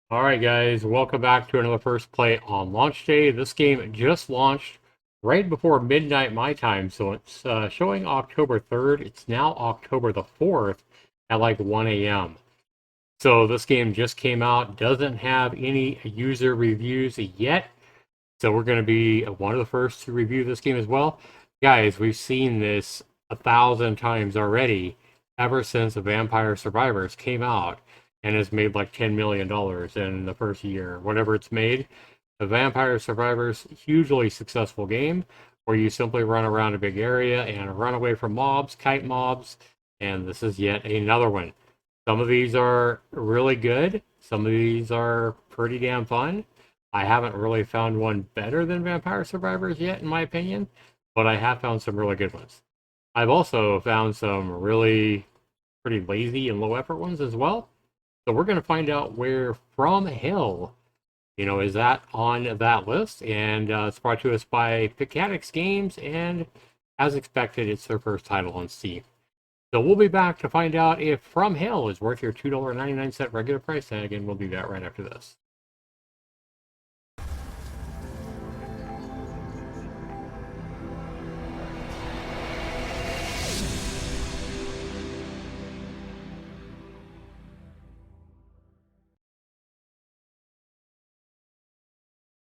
Alright guys, welcome back to another First Play on launch day. This game just launched right before midnight my time, so it's showing October 3rd. It's now October the 4th at like 1 a.m. So this game just came out, doesn't have any user reviews yet, so we're going to be one of the first to review this game as well. Guys, we've seen this 1,000 times already ever since Vampire Survivors came out and has made like $10 million in the first year, whatever it's made. The Vampire Survivors, hugely successful game where you simply run around a big area and run away from mobs, kite mobs, and this is yet another one. Some of these are really good. Some of these are pretty damn fun. I haven't really found one better than Vampire Survivors yet, in my opinion, but I have found some really good ones. I've also found some really pretty lazy and low effort ones as well. So we're going to find out where From Hell, is that on that list. And it's brought to us by Picadix Games, and as expected, it's their first title on Steam. So we'll be back to find out if From Hell is worth your $2.99 regular price tag, and we'll do that right after this.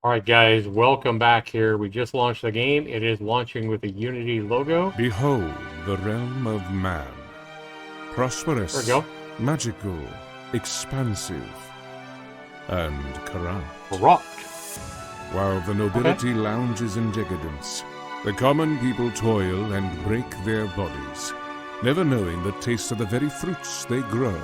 Alright guys, welcome back here. We just launched the game. It is launching with the Unity logo. Behold the realm of man. Prosperous, There we go. magical, expansive, and corrupt. Corrupt. While the nobility lounges in decadence, the common people toil and break their bodies, never knowing the taste of the very fruits they grow.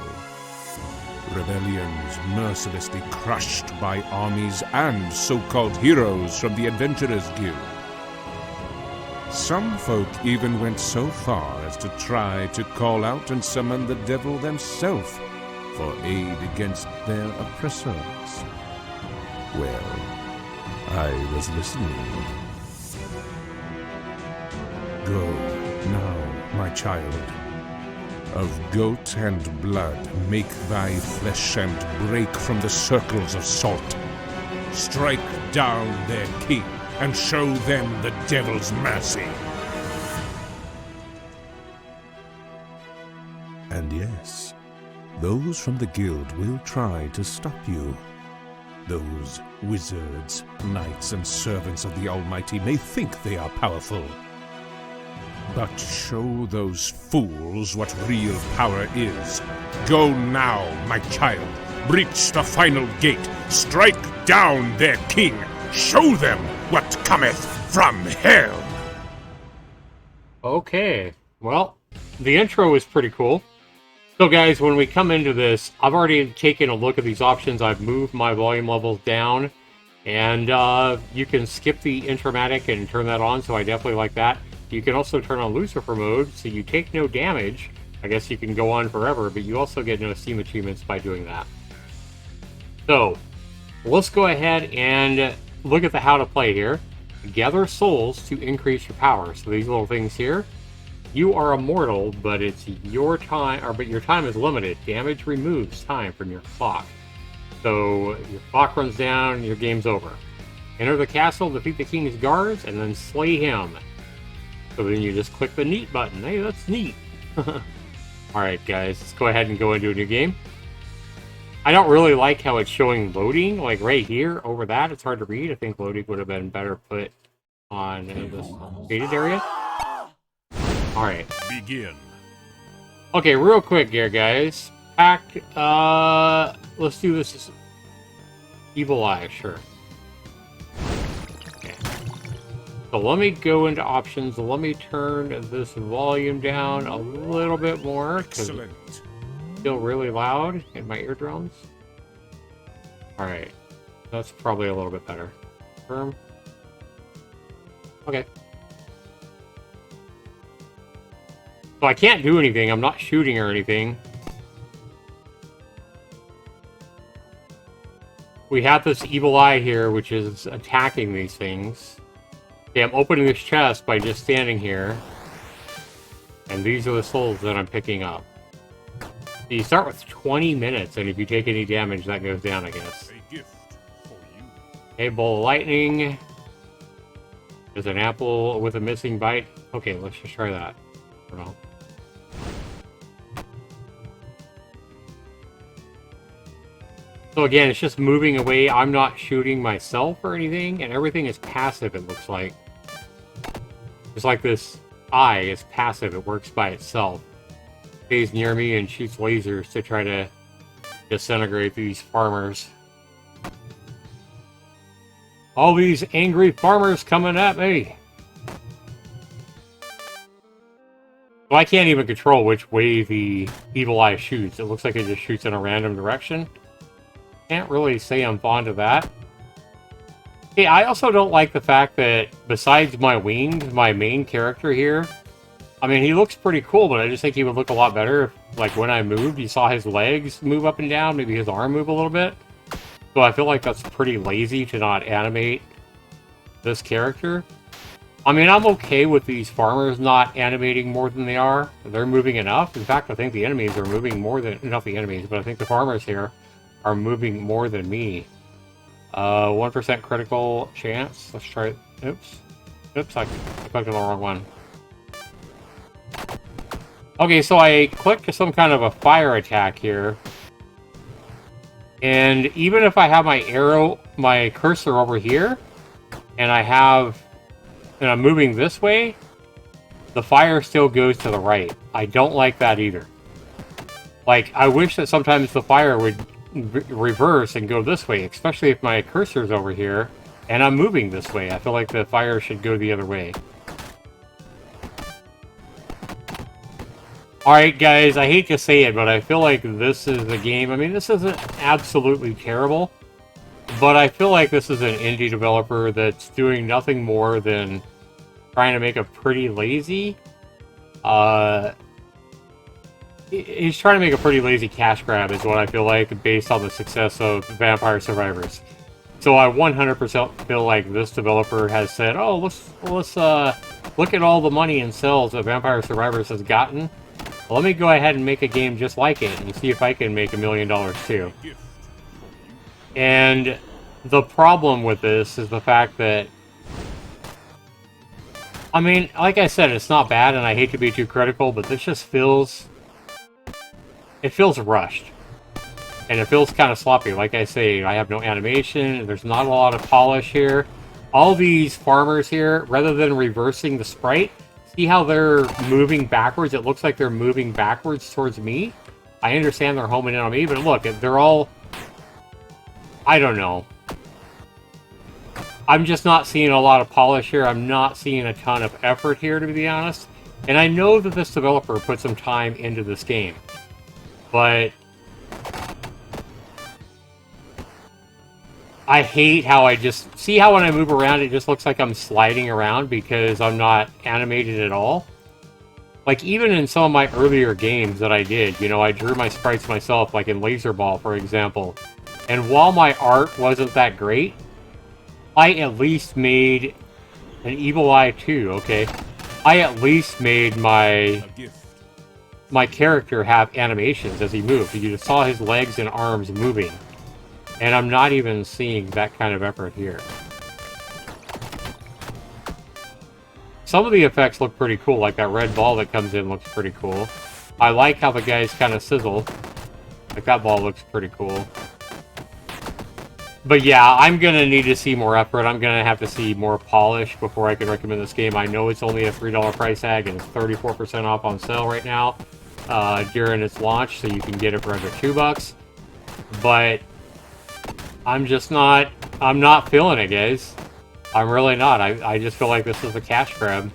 Rebellions mercilessly crushed by armies and so-called heroes from the Adventurers Guild. Some folk even went so far as to try to call out and summon the devil themselves for aid against their oppressors. Well, I was listening. Go now, my child. Of goat and blood, make thy flesh and break from the circles of salt. Strike down their king, and show them the devil's mercy. And yes, those from the guild will try to stop you. Those wizards, knights, and servants of the Almighty may think they are powerful. But show those fools what real power is. Go now, my child. Breach the final gate. Strike down their king. Show them what cometh from hell. Okay, well, the intro is pretty cool. So guys, when we come into this, I've already taken a look at these options. I've moved my volume levels down, and you can skip the intromatic and turn that on, so I definitely like that. You can also turn on Lucifer mode, so you take no damage. I guess you can go on forever, but you also get no Steam achievements by doing that. So, let's go ahead and look at the how to play here. Gather souls to increase your power. So these little things here. You are immortal, but it's your time, but your time is limited. Damage removes time from your clock. So your clock runs down, your game's over. Enter the castle, defeat the king's guards, and then slay him. So then you just click the neat button. Hey, that's neat. Alright guys, let's go ahead and go into a new game. I don't really like how it's showing loading, like right here, over that. It's hard to read. I think loading would have been better put on this shaded area. Alright. Begin. Okay, real quick here, guys. Pack, let's do this. Evil Eye, sure. So let me go into options. Let me turn this volume down a little bit more. Excellent. It's still really loud in my eardrums. Alright. That's probably a little bit better. Firm. Okay. So I can't do anything. I'm not shooting or anything. We have this evil eye here, which is attacking these things. Okay, I'm opening this chest by just standing here. And these are the souls that I'm picking up. You start with 20 minutes, and if you take any damage, that goes down, I guess. A gift for you. A bolt of lightning. There's an apple with a missing bite. Okay, let's just try that. For now. So again, it's just moving away. I'm not shooting myself or anything, and everything is passive, it looks like. Just like this eye is passive, it works by itself. Stays near me and shoots lasers to try to disintegrate these farmers. All these angry farmers coming at me! So I can't even control which way the evil eye shoots. It looks like it just shoots in a random direction. Can't really say I'm fond of that. Hey, I also don't like the fact that besides my wings, my main character here, I mean, he looks pretty cool, but I just think he would look a lot better if, like, when I moved, you saw his legs move up and down, maybe his arm move a little bit. So I feel like that's pretty lazy to not animate this character. I mean, I'm okay with these farmers not animating more than they are. They're moving enough. In fact, I think the enemies are moving more than... Not the enemies, but I think the farmers here are moving more than me. 1% critical chance. Let's try it. Oops. Oops, I clicked on the wrong one. Okay, so I clicked some kind of a fire attack here. And even if I have my arrow, my cursor over here, and I'm moving this way, the fire still goes to the right. I don't like that either. Like, I wish that sometimes the fire would reverse and go this way, especially if my cursor's over here and I'm moving this way. I feel like the fire should go the other way. Alright guys, I hate to say it, but I feel like this is a game. I mean, this isn't absolutely terrible, but I feel like this is an indie developer that's doing nothing more than trying to make a pretty lazy he's trying to make a pretty lazy cash grab, is what I feel like, based on the success of Vampire Survivors. So I 100% feel like this developer has said, oh, let's look at all the money and sales that Vampire Survivors has gotten. Let me go ahead and make a game just like it and see if I can make $1 million too. And the problem with this is the fact that, I mean, like I said, it's not bad, and I hate to be too critical, but this just feels... It feels rushed. And it feels kind of sloppy. Like I say, I have no animation, there's not a lot of polish here. All these farmers here, rather than reversing the sprite, see how they're moving backwards? It looks like they're moving backwards towards me. I understand they're homing in on me, but look, they're all... I don't know. I'm just not seeing a lot of polish here. I'm not seeing a ton of effort here, to be honest. And I know that this developer put some time into this game. But I hate how I just... See how when I move around, it just looks like I'm sliding around because I'm not animated at all? Like, even in some of my earlier games that I did, you know, I drew my sprites myself, like in Laser Ball, for example. And while my art wasn't that great, I at least made an Evil Eye 2, okay? I at least made my character have animations as he moved. You just saw his legs and arms moving. And I'm not even seeing that kind of effort here. Some of the effects look pretty cool, like that red ball that comes in looks pretty cool. I like how the guys kind of sizzle. Like, that ball looks pretty cool. But yeah, I'm going to need to see more effort. I'm going to have to see more polish before I can recommend this game. I know it's only a $3 price tag, and it's 34% off on sale right now during its launch, so you can get it for under $2. But I'm just not... I'm not feeling it, guys. I'm really not. I just feel like this is a cash grab.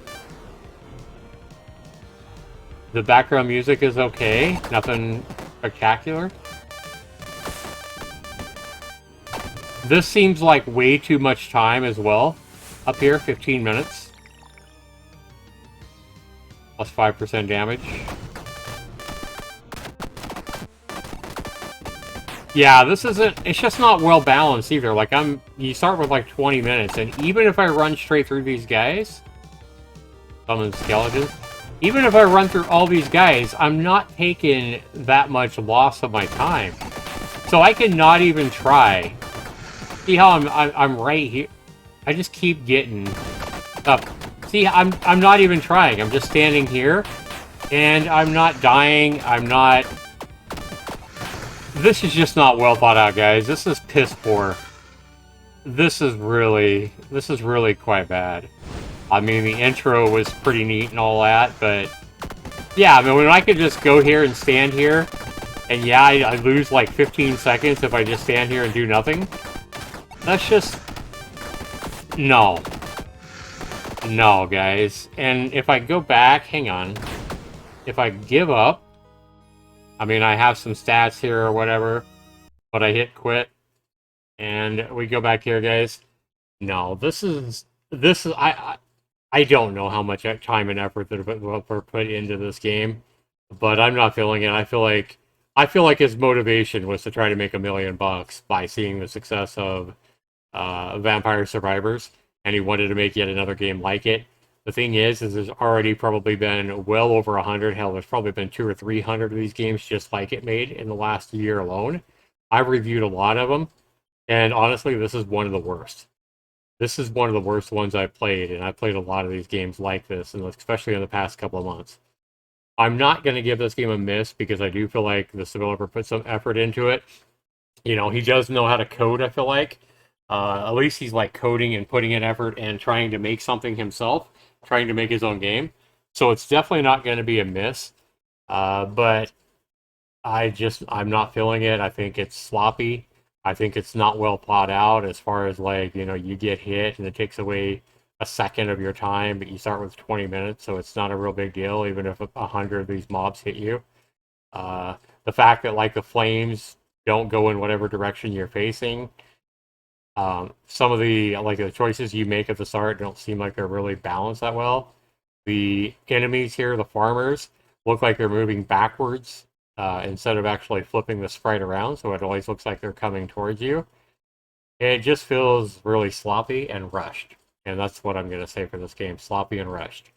The background music is okay. Nothing spectacular. This seems like way too much time as well. Up here, 15 minutes. Plus 5% damage. Yeah, this isn't... It's just not well balanced either. Like, you start with like 20 minutes, and even if I run straight through these guys... Summon skeletons. Even if I run through all these guys, I'm not taking that much loss of my time. So I can not even try. See how I'm right here? I just keep getting up. See, I'm not even trying. I'm just standing here, and I'm not dying. I'm not. This is just not well thought out, guys. This is piss poor. This is really quite bad. I mean, the intro was pretty neat and all that, but yeah, I mean, when I could just go here and stand here, and yeah, I lose like 15 seconds if I just stand here and do nothing. That's just... No. No, guys. And if I go back, hang on. If I give up, I mean, I have some stats here or whatever, but I hit quit, and we go back here, guys. No, this is I don't know how much time and effort the developer put into this game, but I'm not feeling it. I feel like his motivation was to try to make $1 million by seeing the success of Vampire Survivors, and he wanted to make yet another game like it. The thing is there's already probably been well over 100. Hell, there's probably been 200 or 300 of these games just like it made in the last year alone. I've reviewed a lot of them, and honestly, this is one of the worst. This is one of the worst ones I've played, and I've played a lot of these games like this, and especially in the past couple of months. I'm not going to give this game a miss because I do feel like this developer put some effort into it. You know, he does know how to code, I feel like. At least he's like coding and putting in effort and trying to make something himself, trying to make his own game. So it's definitely not going to be a miss. But I'm not feeling it. I think it's sloppy. I think it's not well thought out as far as like, you know, you get hit and it takes away a second of your time, but you start with 20 minutes, so it's not a real big deal, even if 100 of these mobs hit you. The fact that like the flames don't go in whatever direction you're facing. Some of the choices you make at the start don't seem like they're really balanced that well. The enemies here, the farmers, look like they're moving backwards instead of actually flipping the sprite around, so it always looks like they're coming towards you. It just feels really sloppy and rushed, and that's what I'm going to say for this game: sloppy and rushed.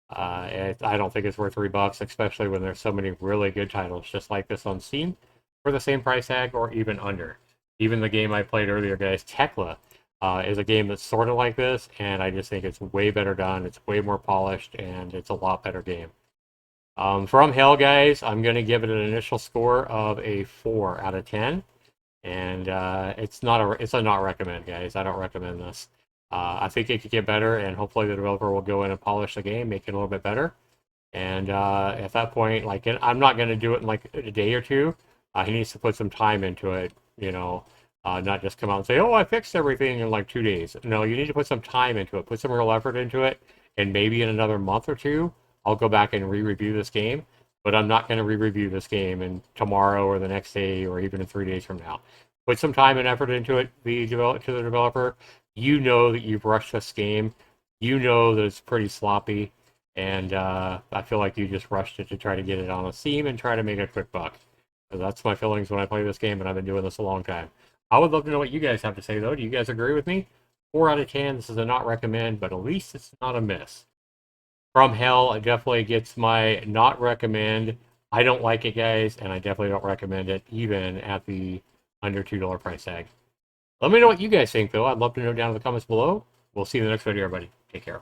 I don't think it's worth $3, especially when there's so many really good titles just like this on Steam for the same price tag or even under. Even the game I played earlier, guys, Tekla, is a game that's sort of like this, and I just think it's way better done, it's way more polished, and it's a lot better game. From Hell, guys, I'm going to give it an initial score of a 4 out of 10, and it's a not recommend, guys. I don't recommend this. I think it could get better, and hopefully the developer will go in and polish the game, make it a little bit better. And at that point, like, I'm not going to do it in like a day or two. He needs to put some time into it, you know, not just come out and say, oh, I fixed everything in like 2 days. No, you need to put some time into it, put some real effort into it, and maybe in another month or two, I'll go back and re-review this game. But I'm not going to re-review this game in tomorrow or the next day or even in 3 days from now. Put some time and effort into it, to the developer. You know that you've rushed this game. You know that it's pretty sloppy. And I feel like you just rushed it to try to get it on a Steam and try to make a quick buck. So that's my feelings when I play this game, and I've been doing this a long time. I would love to know what you guys have to say, though. Do you guys agree with me? 4 out of 10. This is a not recommend, but at least it's not a miss. From Hell, it definitely gets my not recommend. I don't like it, guys, and I definitely don't recommend it, even at the under $2 price tag. Let me know what you guys think, though. I'd love to know down in the comments below. We'll see you in the next video, everybody. Take care.